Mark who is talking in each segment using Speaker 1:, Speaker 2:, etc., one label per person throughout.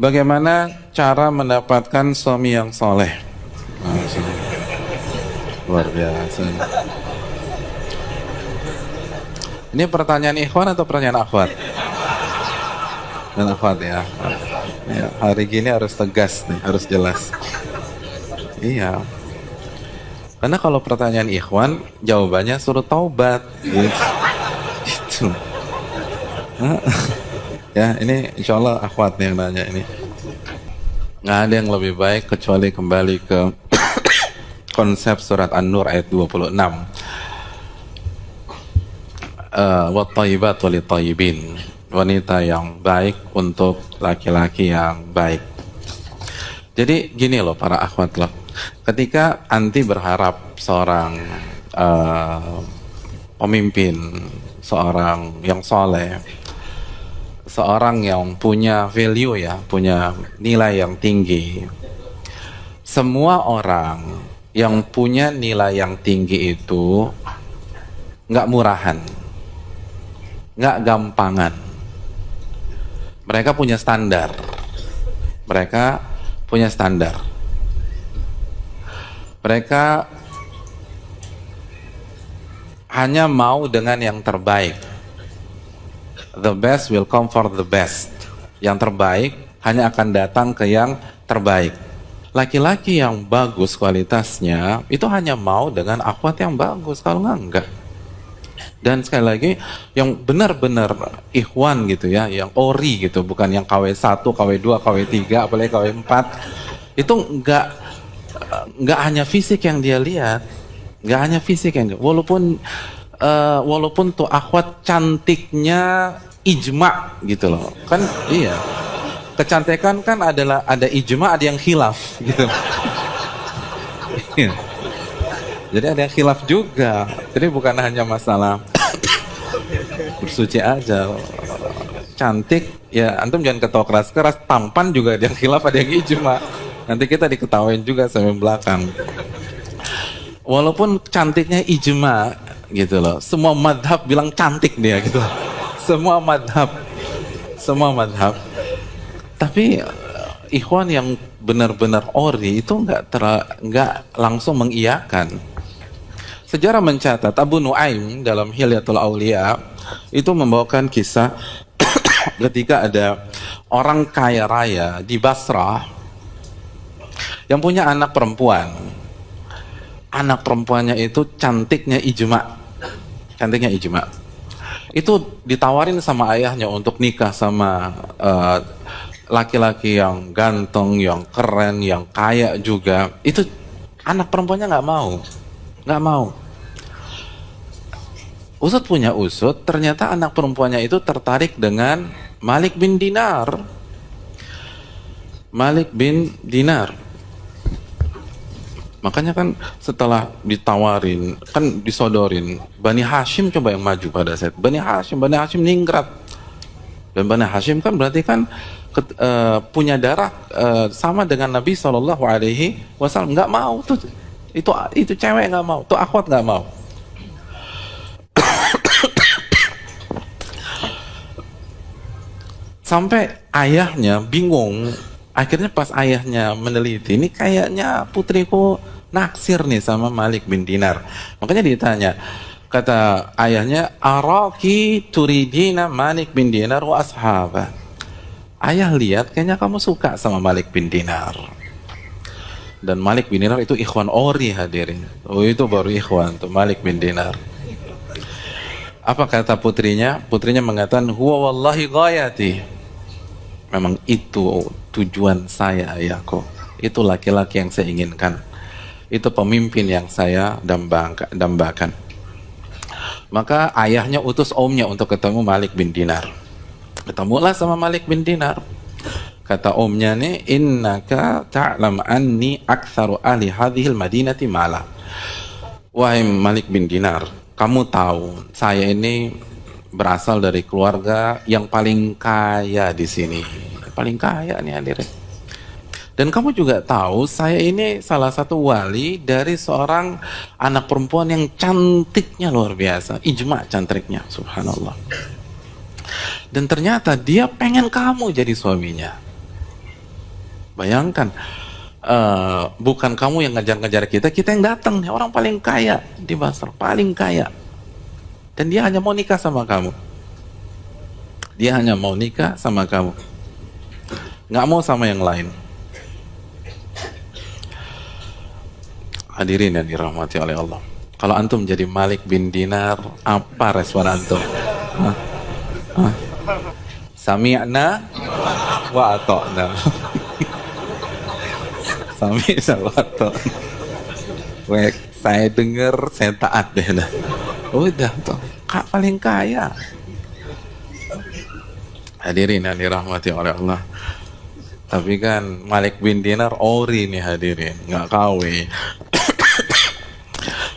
Speaker 1: Bagaimana cara mendapatkan suami yang soleh? Luar biasa. Ini pertanyaan ikhwan atau pertanyaan akhwat? Dan akhwat ya. Ya, hari gini harus tegas nih, harus jelas. Iya. Karena kalau pertanyaan ikhwan, jawabannya suruh taubat. Gitu. Ya, ini insya Allah akhwat yang nanya ini. Nggak ada yang lebih baik kecuali kembali ke konsep surat An-Nur ayat 26. Wat-thayyibat walit-thayyibin. Wanita yang baik untuk laki-laki yang baik. Jadi gini loh para akhwat loh. Ketika anti berharap seorang pemimpin, seorang yang soleh, seorang yang punya value ya, punya nilai yang tinggi. Semua orang yang punya nilai yang tinggi itu nggak murahan, nggak gampangan. Mereka punya standar. Mereka punya standar. Mereka hanya mau dengan yang terbaik. The best will come for the best. Yang terbaik hanya akan datang ke yang terbaik. Laki-laki yang bagus kualitasnya itu hanya mau dengan akhwat yang bagus, kalau enggak. Dan sekali lagi yang benar-benar ikhwan gitu ya, yang ori gitu, bukan yang KW1, KW2, KW3, apalagi KW4. Itu enggak hanya fisik yang dia lihat. Enggak hanya fisik yang dia, walaupun tuh akhwat cantiknya ijma gitu loh. Kan iya. Kecantikan kan ada ijma, ada yang khilaf gitu. Jadi ada yang khilaf juga. Jadi bukan hanya masalah bersuci aja. Cantik ya, antum jangan ketawa keras-keras, tampan juga ada yang khilaf, ada yang ijma. Nanti kita diketawain juga sampai belakang. Walaupun cantiknya ijma gitu loh, semua madhab bilang cantik dia gitu. Semua madhab. Tapi ikhwan yang benar-benar ori itu nggak langsung mengiyakan. Sejarah mencatat Abu Nuaim dalam Hilyatul Aulia itu membawakan kisah ketika ada orang kaya raya di Basrah yang punya anak perempuan. Anak perempuannya itu cantiknya ijma. Itu ditawarin sama ayahnya untuk nikah sama laki-laki yang ganteng, yang keren, yang kaya juga. Itu anak perempuannya nggak mau. Usut punya usut, ternyata anak perempuannya itu tertarik dengan Malik bin Dinar. Makanya kan setelah ditawarin, kan disodorin, Bani Hashim coba yang maju pada saat Bani Hashim ningrat. Dan Bani Hashim kan berarti kan punya darah sama dengan Nabi SAW. Nggak mau tuh, itu cewek nggak mau, tuh akhwat nggak mau. Sampai ayahnya bingung. Akhirnya pas ayahnya meneliti, ini kayaknya putriku naksir nih sama Malik bin Dinar. Makanya ditanya, kata ayahnya, araki turidina Malik bin Dinar wa ashabah. Ayah lihat kayaknya kamu suka sama Malik bin Dinar. Dan Malik bin Dinar itu ikhwan ori hadirin. Oh, itu baru ikhwan tuh, Malik bin Dinar. Apa kata putrinya? Putrinya mengatakan, huwa wallahi ghayati. Memang itu tujuan saya, ayahku. Itu laki-laki yang saya inginkan. Itu pemimpin yang saya dambakan. Maka ayahnya utus omnya untuk ketemu Malik bin Dinar. Ketemulah sama Malik bin Dinar. Kata omnya nih, innaka ta'lam anni aktsaru ahli hadhil madinati mala. Wahai Malik bin Dinar, kamu tahu saya ini berasal dari keluarga yang paling kaya di sini. Paling kaya nih hadirin. Dan kamu juga tahu saya ini salah satu wali dari seorang anak perempuan yang cantiknya luar biasa. Ijma cantiknya, subhanallah. Dan ternyata dia pengen kamu jadi suaminya. Bayangkan, bukan kamu yang ngejar-ngejar kita, kita yang datang nih, orang paling kaya di Basra, paling kaya, dan dia hanya mau nikah sama kamu. Dia hanya mau nikah sama kamu, nggak mau sama yang lain. Hadirin yang dirahmati oleh Allah, kalau antum jadi Malik bin Dinar, apa respon antum? Hah? Hah? Sami'na wa ata'na. Sami'na wa ata'na. Saya dengar, saya taat deh. Udah tuh, kak paling kaya. Hadirin yang dirahmati oleh Allah. Tapi kan Malik bin Dinar ori nih hadirin, nggak KW.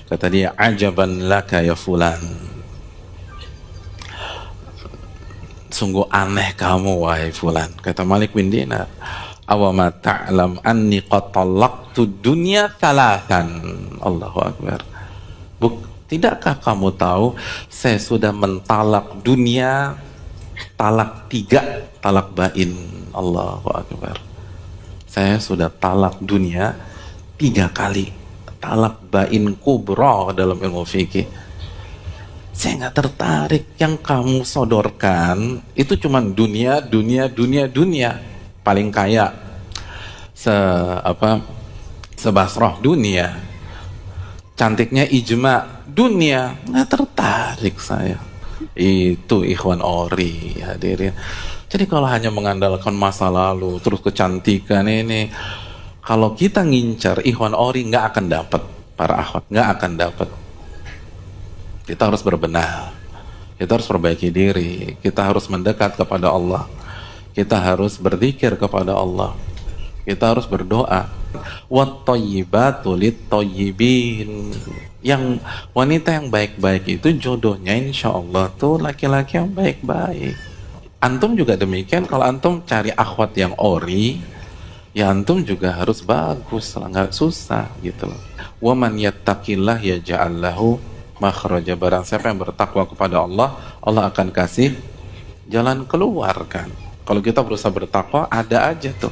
Speaker 1: Kata dia, ajaban laka ya fulan. Sungguh aneh kamu wahai fulan. Kata Malik bin Dinar, awama ta'lam anni qad talaqtu dunya thalathan. Allahu Akbar. Tidakkah kamu tahu saya sudah mentalak dunia talak 3, talak bain. Allahu Akbar. Saya sudah talak dunia 3 kali. Talak bain kubra dalam ilmu fikih. Saya nggak tertarik. Yang kamu sodorkan itu cuma dunia. Paling kaya sebasroh dunia. Cantiknya ijma dunia. Nggak tertarik saya. Itu ikhwan ori hadirin. Jadi kalau hanya mengandalkan masa lalu terus kecantikan ini, kalau kita ngincar ikhwan ori nggak akan dapat, para akhwat nggak akan dapat. Kita harus berbenah, kita harus perbaiki diri, kita harus mendekat kepada Allah, kita harus berzikir kepada Allah, kita harus berdoa. Wat-thayyibatu lit-thayyibin. Yang wanita yang baik-baik itu jodohnya insya Allah tuh laki-laki yang baik-baik. Antum juga demikian. Kalau antum cari akhwat yang ori, ya antum juga harus bagus, nggak susah gitu loh. Wa man yattaqillah yaj'al lahu makhraja. Barang siapa yang bertakwa kepada Allah, Allah akan kasih jalan keluar kan. Kalau kita berusaha bertakwa, ada aja tuh